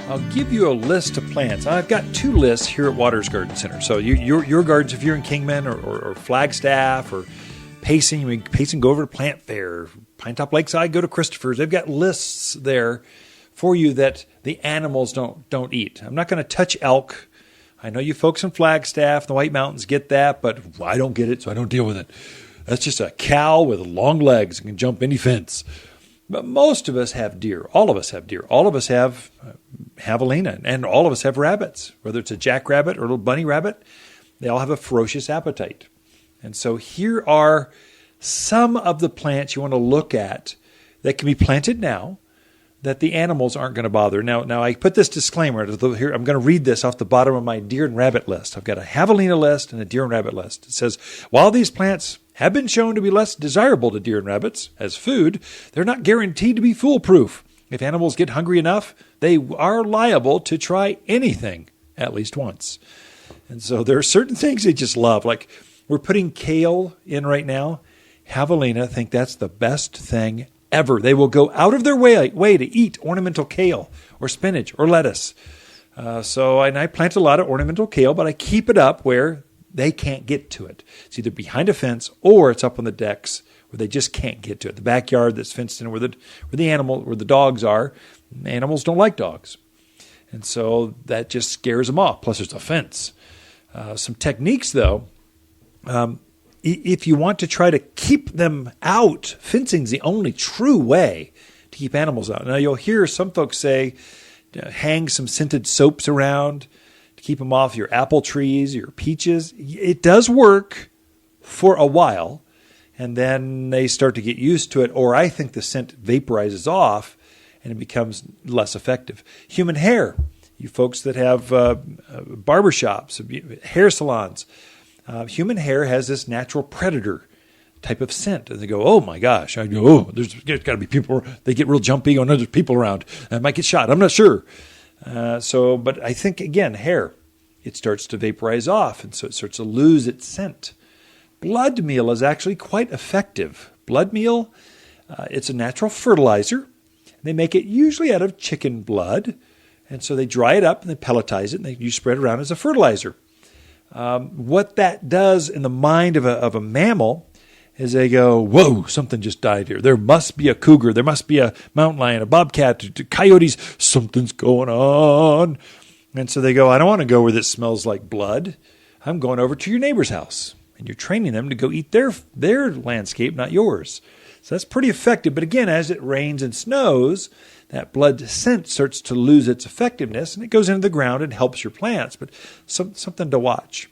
I'll give you a list of plants. I've got 2 lists here at Waters Garden Center. So your gardens, if you're in Kingman or Flagstaff or Payson, Payson, go over to Plant Fair. Pinetop Lakeside, go to Christopher's. They've got lists there for you that the animals don't eat. I'm not going to touch elk. I know you folks in Flagstaff, the White Mountains get that, but I don't get it, so I don't deal with it. That's just a cow with long legs and can jump any fence. But most of us have deer. All of us have deer. All of us have javelina, and all of us have rabbits. Whether it's a jackrabbit or a little bunny rabbit, they all have a ferocious appetite. And so here are some of the plants you want to look at that can be planted now that the animals aren't going to bother. Now I put this disclaimer here. I'm going to read this off the bottom of my deer and rabbit list. I've got a javelina list and a deer and rabbit list. It says, while these plants have been shown to be less desirable to deer and rabbits as food, they're not guaranteed to be foolproof. If animals get hungry enough, they are liable to try anything at least once. And so there are certain things they just love. Like we're putting kale in right now. Javelina think that's the best thing ever. They will go out of their way to eat ornamental kale or spinach or lettuce. And I plant a lot of ornamental kale, but I keep it up where they can't get to it. It's either behind a fence or it's up on the decks where they just can't get to it. The backyard that's fenced in where the dogs are. Animals don't like dogs. And so that just scares them off. Plus there's a fence. Some techniques though, if you want to try to keep them out, fencing's the only true way to keep animals out. Now, you'll hear some folks say, hang some scented soaps around to keep them off your apple trees, your peaches. It does work for a while, and then they start to get used to it, or I think the scent vaporizes off, and it becomes less effective. Human hair, you folks that have barbershops, hair salons, human hair has this natural predator type of scent. And they go, oh my gosh. I go, oh, there's got to be people. They get real jumpy. Oh no, there's people around. I might get shot. I'm not sure. But I think, again, hair, it starts to vaporize off. And so it starts to lose its scent. Blood meal is actually quite effective. Blood meal, it's a natural fertilizer. They make it usually out of chicken blood. And so they dry it up and they pelletize it and you spread it around as a fertilizer. What that does in the mind of a mammal is they go, whoa, something just died here. There must be a cougar. There must be a mountain lion, a bobcat, coyotes. Something's going on. And so they go, I don't want to go where this smells like blood. I'm going over to your neighbor's house. And you're training them to go eat their landscape, not yours. So that's pretty effective. But again, as it rains and snows, that blood scent starts to lose its effectiveness, and it goes into the ground and helps your plants. But something to watch.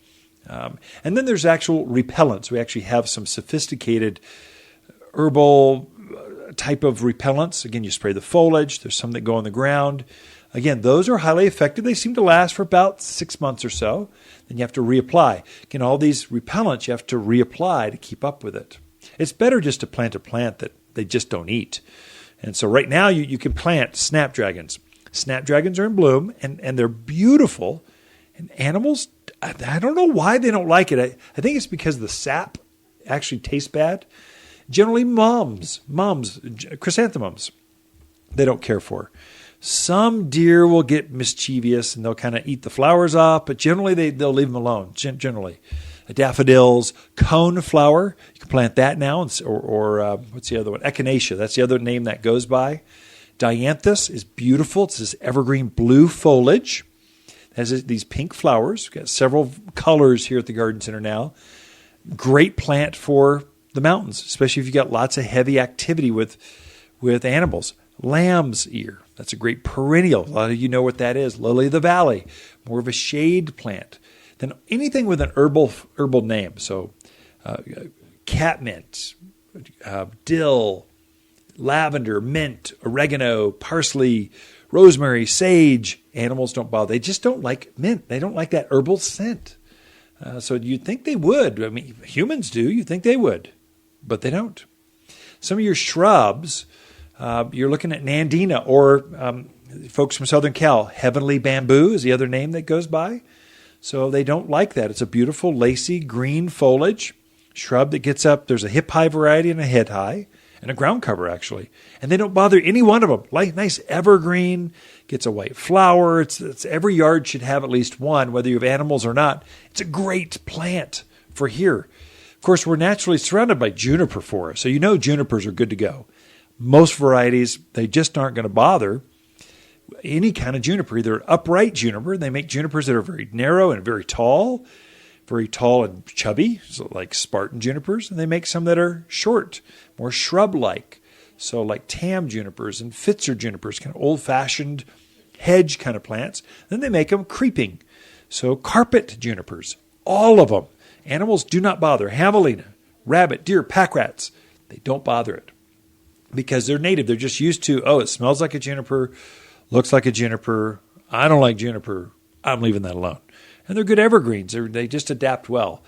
And then there's actual repellents. We actually have some sophisticated herbal type of repellents. Again, you spray the foliage. There's some that go on the ground. Again, those are highly effective. They seem to last for about 6 months or so. Then you have to reapply. Again, all these repellents you have to reapply to keep up with it. It's better just to plant a plant that they just don't eat. And so right now you can plant snapdragons. Snapdragons are in bloom, and they're beautiful. And animals, I don't know why they don't like it. I think it's because the sap actually tastes bad. Generally, mums, chrysanthemums, they don't care for. Some deer will get mischievous and they'll kind of eat the flowers off, but generally they'll leave them alone, generally. Daffodils, coneflower, you can plant that now, or what's the other one? Echinacea, that's the other name that goes by. Dianthus is beautiful. It's this evergreen blue foliage. It has these pink flowers. We've got several colors here at the Garden Center now. Great plant for the mountains, especially if you've got lots of heavy activity with animals. Lamb's ear, that's a great perennial. A lot of you know what that is. Lily of the valley, more of a shade plant. Then anything with an herbal name, so catmint, dill, lavender, mint, oregano, parsley, rosemary, sage. Animals don't bother. They just don't like mint. They don't like that herbal scent. So you'd think they would. I mean, humans do. You'd think they would, but they don't. Some of your shrubs, you're looking at Nandina, or folks from Southern Cal, heavenly bamboo is the other name that goes by. So they don't like that. It's a beautiful, lacy, green foliage shrub that gets up. There's a hip-high variety and a head-high, and a ground cover, actually. And they don't bother any one of them. Like nice evergreen, gets a white flower. It's every yard should have at least one, whether you have animals or not. It's a great plant for here. Of course, we're naturally surrounded by juniper forest, so you know junipers are good to go. Most varieties, they just aren't going to bother. Any kind of juniper, either upright juniper, they make junipers that are very narrow and very tall and chubby, so like Spartan junipers, and they make some that are short, more shrub-like, so like tam junipers and Pfister junipers, kind of old-fashioned hedge kind of plants. Then they make them creeping, so carpet junipers, all of them. Animals do not bother. Javelina, rabbit, deer, pack rats, they don't bother it because they're native. They're just used to, it smells like a juniper, looks like a juniper. I don't like juniper. I'm leaving that alone. And they're good evergreens. They just adapt well.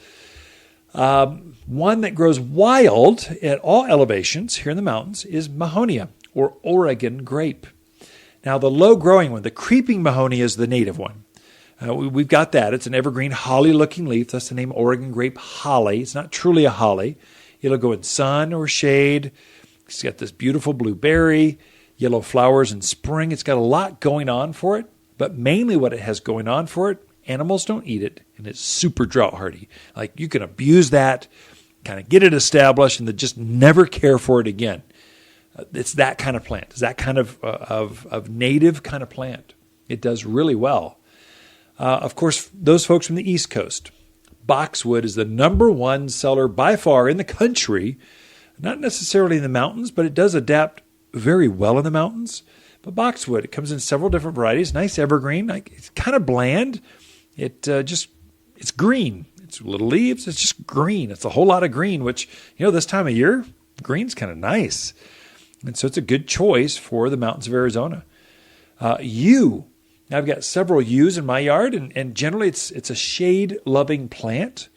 One that grows wild at all elevations here in the mountains is Mahonia, or Oregon grape. Now, the low-growing one, the creeping Mahonia, is the native one. We've got that. It's an evergreen holly-looking leaf. That's the name Oregon grape holly. It's not truly a holly. It'll go in sun or shade. It's got this beautiful blue berry, yellow flowers in spring. It's got a lot going on for it, but mainly what it has going on for it, animals don't eat it, and it's super drought hardy. Like, you can abuse that, kind of get it established, and then just never care for it again. It's that kind of plant. It's that kind of native kind of plant. It does really well. Of course, those folks from the East Coast, boxwood is the number one seller by far in the country, not necessarily in the mountains, but it does adapt very well in the mountains. But boxwood, it comes in several different varieties. Nice evergreen. It's kind of bland. It's green. It's little leaves. It's just green. It's a whole lot of green, which, this time of year, green's kind of nice. And so it's a good choice for the mountains of Arizona. Yew. Now, I've got several yews in my yard, and generally it's a shade-loving plant.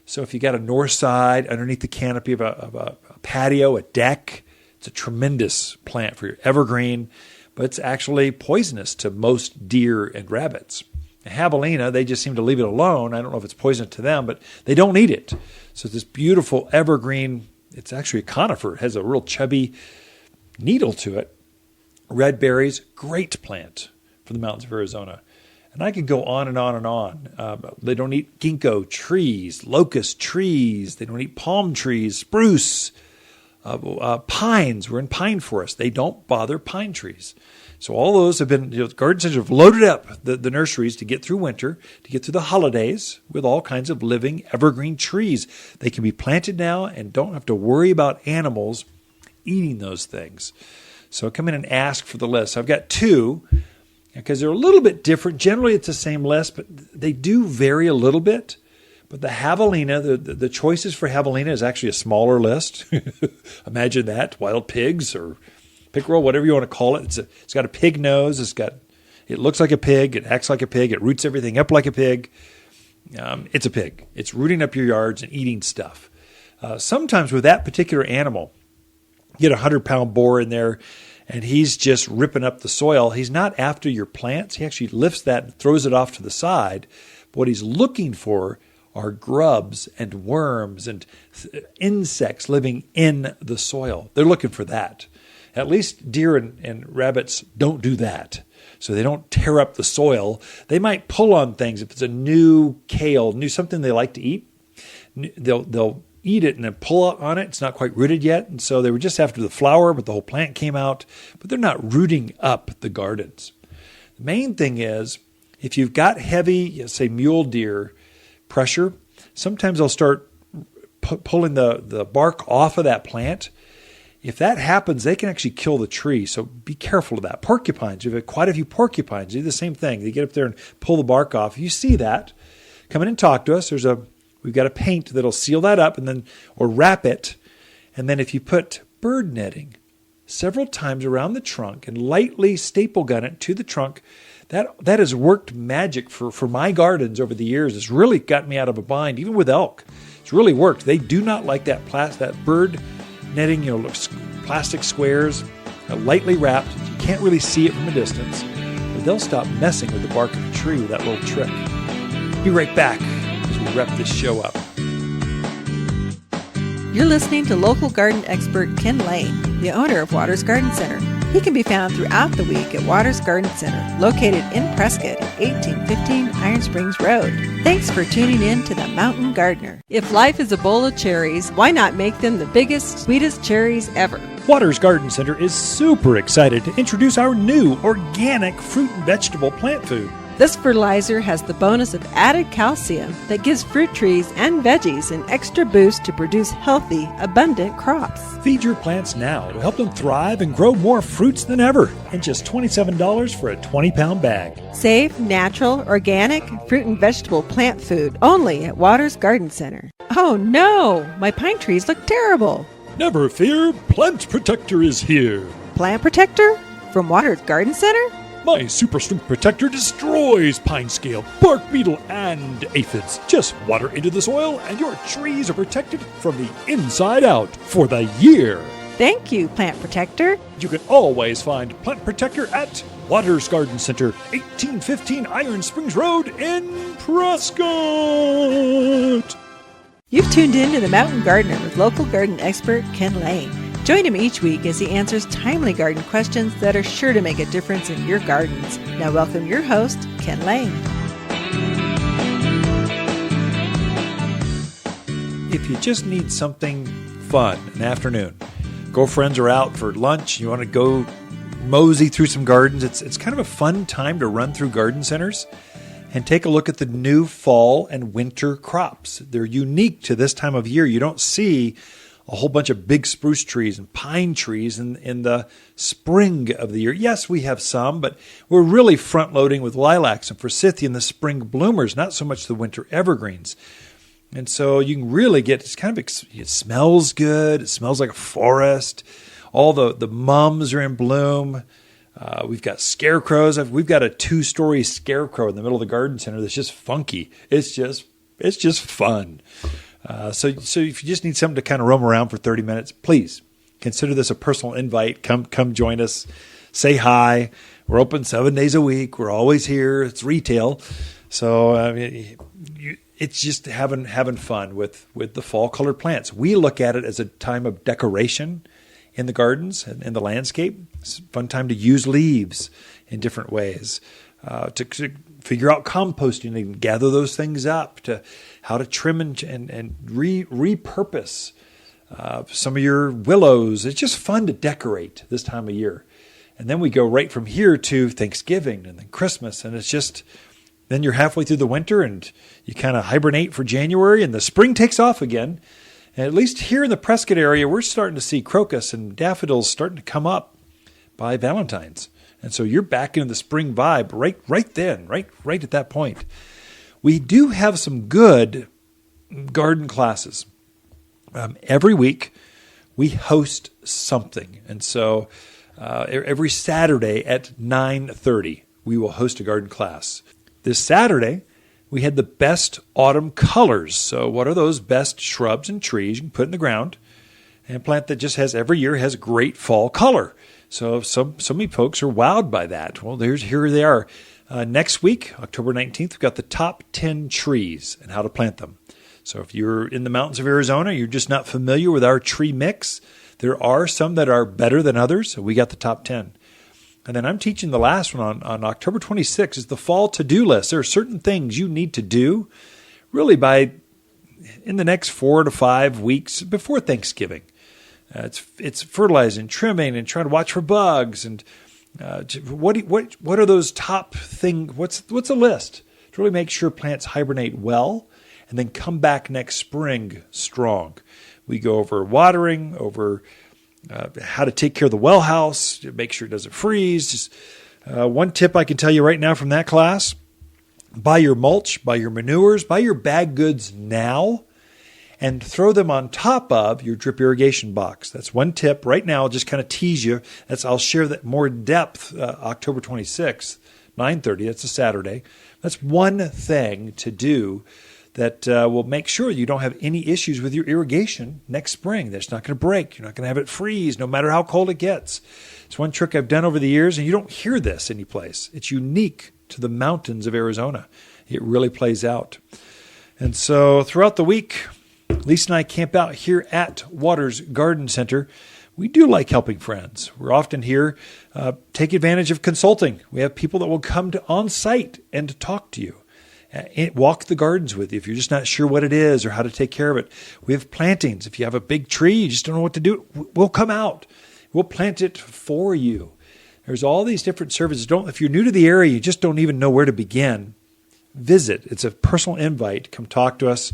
So if you got a north side underneath the canopy of a patio, a deck, it's a tremendous plant for your evergreen, but it's actually poisonous to most deer and rabbits. Javelina, they just seem to leave it alone. I don't know if it's poisonous to them, but they don't eat it. So it's this beautiful evergreen. It's actually a conifer. It has a real chubby needle to it. Red berries, great plant for the mountains of Arizona. And I could go on and on and on. They don't eat ginkgo trees, locust trees. They don't eat palm trees, spruce, pines. We're in pine forest. They don't bother pine trees. So all those have been, garden centers have loaded up the nurseries to get through winter, to get through the holidays with all kinds of living evergreen trees. They can be planted now and don't have to worry about animals eating those things. So come in and ask for the list. I've got two because they're a little bit different. Generally, it's the same list, but they do vary a little bit. But the Javelina, the choices for Javelina is actually a smaller list. Imagine that, wild pigs or pickerel, whatever you want to call it. It's got a pig nose. It looks like a pig. It acts like a pig. It roots everything up like a pig. It's a pig. It's rooting up your yards and eating stuff. Sometimes with that particular animal, you get a 100-pound boar in there, and he's just ripping up the soil. He's not after your plants. He actually lifts that and throws it off to the side. But what he's looking for are grubs and worms and insects living in the soil. They're looking for that. At least deer and rabbits don't do that. So they don't tear up the soil. They might pull on things. If it's a new kale, something they like to eat, they'll eat it and then pull on it. It's not quite rooted yet. And so they were just after the flower, but the whole plant came out. But they're not rooting up the gardens. The main thing is, if you've got heavy, say mule deer pressure, sometimes they'll start pulling the bark off of that plant. If that happens, they can actually kill the tree. So be careful of that. Porcupines, you've got quite a few porcupines. They do the same thing. They get up there and pull the bark off. If you see that, come in and talk to us. We've got a paint that'll seal that up or wrap it. And then if you put bird netting several times around the trunk and lightly staple gun it to the trunk, that has worked magic for my gardens over the years. It's really gotten me out of a bind, even with elk. It's really worked. They do not like that bird netting, plastic squares, lightly wrapped. You can't really see it from a distance, but they'll stop messing with the bark of the tree with that little trick. Be right back as we wrap this show up. You're listening to local garden expert Ken Lane, the owner of Waters Garden Center. He can be found throughout the week at Waters Garden Center, located in Prescott at 1815 Iron Springs Road. Thanks for tuning in to The Mountain Gardener. If life is a bowl of cherries, why not make them the biggest, sweetest cherries ever? Waters Garden Center is super excited to introduce our new organic fruit and vegetable plant food. This fertilizer has the bonus of added calcium that gives fruit trees and veggies an extra boost to produce healthy, abundant crops. Feed your plants now to help them thrive and grow more fruits than ever, and just $27 for a 20-pound bag. Safe, natural, organic fruit and vegetable plant food only at Waters Garden Center. Oh no, my pine trees look terrible. Never fear, Plant Protector is here. Plant Protector? From Waters Garden Center? My Super Strength Protector destroys pine scale, bark beetle, and aphids. Just water into the soil and your trees are protected from the inside out for the year. Thank you, Plant Protector. You can always find Plant Protector at Waters Garden Center, 1815 Iron Springs Road in Prescott. You've tuned in to The Mountain Gardener with local garden expert Ken Lane. Join him each week as he answers timely garden questions that are sure to make a difference in your gardens. Now welcome your host, Ken Lane. If you just need something fun an afternoon, girlfriends are out for lunch, you want to go mosey through some gardens, it's kind of a fun time to run through garden centers and take a look at the new fall and winter crops. They're unique to this time of year. You don't see a whole bunch of big spruce trees and pine trees in the spring of the year. Yes, we have some, but we're really front-loading with lilacs and forsythia and the spring bloomers, not so much the winter evergreens. And so you can really get, it smells good. It smells like a forest. All the mums are in bloom. We've got scarecrows. We've got a 2-story scarecrow in the middle of the garden center that's just funky. It's just fun. So if you just need something to kind of roam around for 30 minutes, please consider this a personal invite. Come join us. Say hi. We're open 7 days a week. We're always here. It's retail. So it's just having fun with the fall colored plants. We look at it as a time of decoration in the gardens and in the landscape. It's a fun time to use leaves in different ways, to figure out composting and gather those things up, to how to trim and repurpose some of your willows. It's just fun to decorate this time of year. And then we go right from here to Thanksgiving and then Christmas. And it's just, then you're halfway through the winter and you kind of hibernate for January and the spring takes off again. And at least here in the Prescott area, we're starting to see crocus and daffodils starting to come up by Valentine's. And so you're back into the spring vibe right then, right at that point. We do have some good garden classes. Every week we host something. And so every Saturday at 9:30, we will host a garden class. This Saturday, we had the best autumn colors. So what are those best shrubs and trees you can put in the ground and a plant that just every year has great fall color? So many folks are wowed by that. Well, here they are. Next week, October 19th, we've got the top 10 trees and how to plant them. So if you're in the mountains of Arizona, you're just not familiar with our tree mix, there are some that are better than others. So we got the top 10. And then I'm teaching the last one on October 26th is the fall to-do list. There are certain things you need to do really in the next 4 to 5 weeks before Thanksgiving. It's fertilizing, trimming, and trying to watch for bugs. And what are those top things? What's a list to really make sure plants hibernate well and then come back next spring strong? We go over watering, over how to take care of the well house, make sure it doesn't freeze. Just one tip I can tell you right now from that class: buy your mulch, buy your manures, buy your bag goods now, and throw them on top of your drip irrigation box. That's one tip right now. I'll just kind of tease you. I'll share that more in depth October 26th, 9:30. That's a Saturday. That's one thing to do that will make sure you don't have any issues with your irrigation next spring. That's not going to break. You're not going to have it freeze no matter how cold it gets. It's one trick I've done over the years, and you don't hear this anyplace. It's unique to the mountains of Arizona. It really plays out. And so throughout the week, Lisa and I camp out here at Waters Garden Center. We do like helping friends. We're often here, take advantage of consulting. We have people that will come to on site and to talk to you. Walk the gardens with you if you're just not sure what it is or how to take care of it. We have plantings. If you have a big tree, you just don't know what to do, we'll come out. We'll plant it for you. There's all these different services. If you're new to the area, you just don't even know where to begin, visit. It's a personal invite. Come talk to us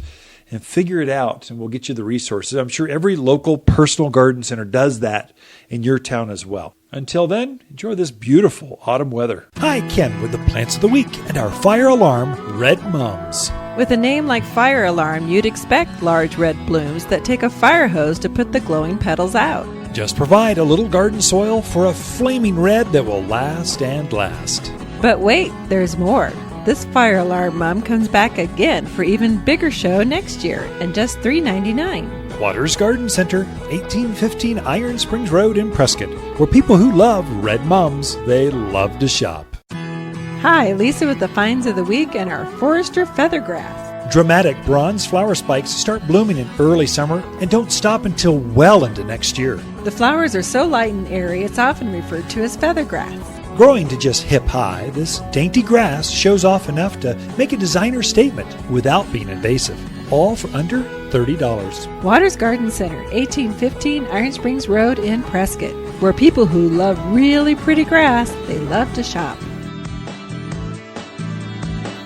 and figure it out, and we'll get you the resources. I'm sure every local personal garden center does that in your town as well. Until then, enjoy this beautiful autumn weather. Hi, Ken with the Plants of the Week and our fire alarm, Red Mums. With a name like Fire Alarm, you'd expect large red blooms that take a fire hose to put the glowing petals out. Just provide a little garden soil for a flaming red that will last and last. But wait, there's more. This Fire Alarm Mum comes back again for even bigger show next year and just $3.99. Waters Garden Center, 1815 Iron Springs Road in Prescott, where people who love red mums, they love to shop. Hi, Lisa with the finds of the week and our Forester Feathergrass. Dramatic bronze flower spikes start blooming in early summer and don't stop until well into next year. The flowers are so light and airy, it's often referred to as feathergrass. Growing to just hip-high, this dainty grass shows off enough to make a designer statement without being invasive, all for under $30. Waters Garden Center, 1815 Iron Springs Road in Prescott, where people who love really pretty grass, they love to shop.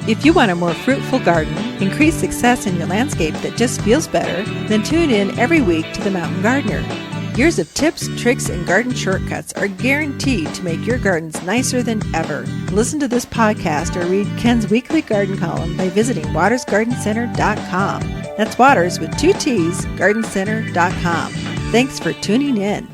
If you want a more fruitful garden, increase success in your landscape that just feels better, then tune in every week to The Mountain Gardener. Years of tips, tricks, and garden shortcuts are guaranteed to make your gardens nicer than ever. Listen to this podcast or read Ken's weekly garden column by visiting watersgardencenter.com. That's Waters with 2 T's, gardencenter.com. Thanks for tuning in.